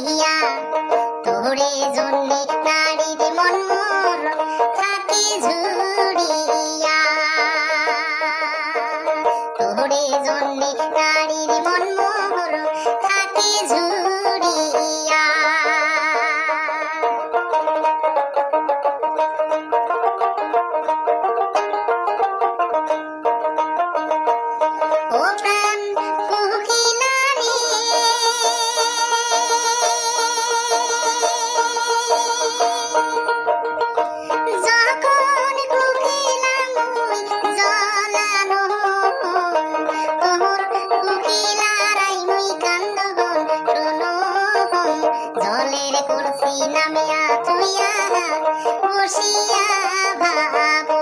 দিয়া তোরে জন্যে নারীর মন মোর থাকে ঝুড়িয়া তোরে জন্যে নারীর মন মোর থাকে ঝুড়িয়া ও প্রাণ কোকিলারে যখন কোকিলা মুই জ্বলানো তোর কোকিলারাই মুই কান্দন শোনো জলের কলসি নামিয়া তুইয়া বসিয়া ভাবো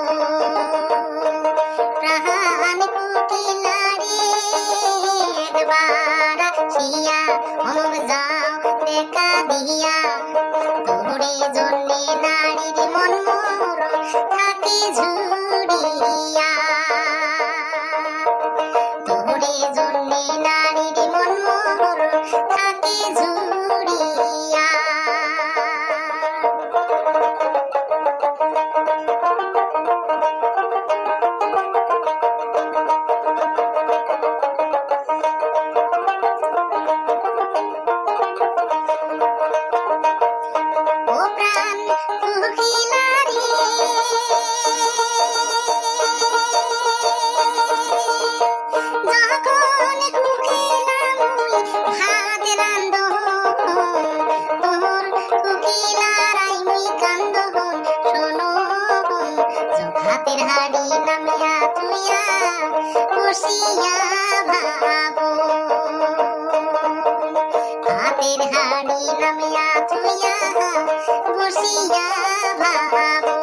প্রাণ কোকিলারে একবার আসিয়া অমর যাও দেখা দিয়া তোরে জন্যে নারীর মন মোর থাকে ঝুড়িয়া তোরে জন্যে নারীর মন মোর থাকে ঝুড়িয়া ও প্রাণ কোকিলারে যখন কোকিলা মুই ভাত রান্ধন তোর কোকিলারাই মুই কান্দন শোনো ভাতের হাড়ি নামিয়া তুইয়া বসিয়া ভাবো ভাতের হাড়ি নামিয়া তুইয়া বসিয়া ভাবো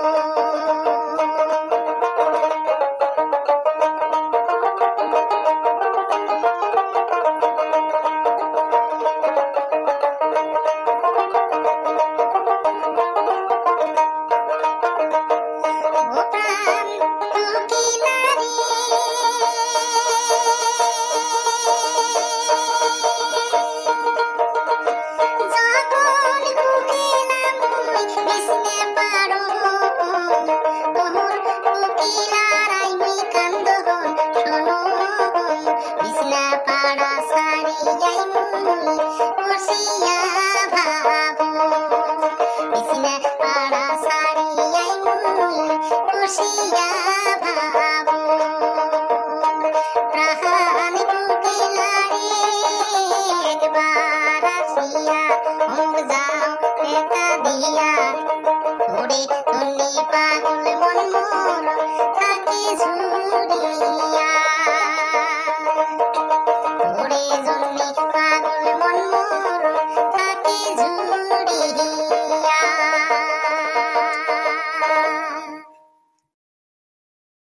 ও প্রাণ কোকিলারে যখন কোকিলা মুই বিস্নে পারো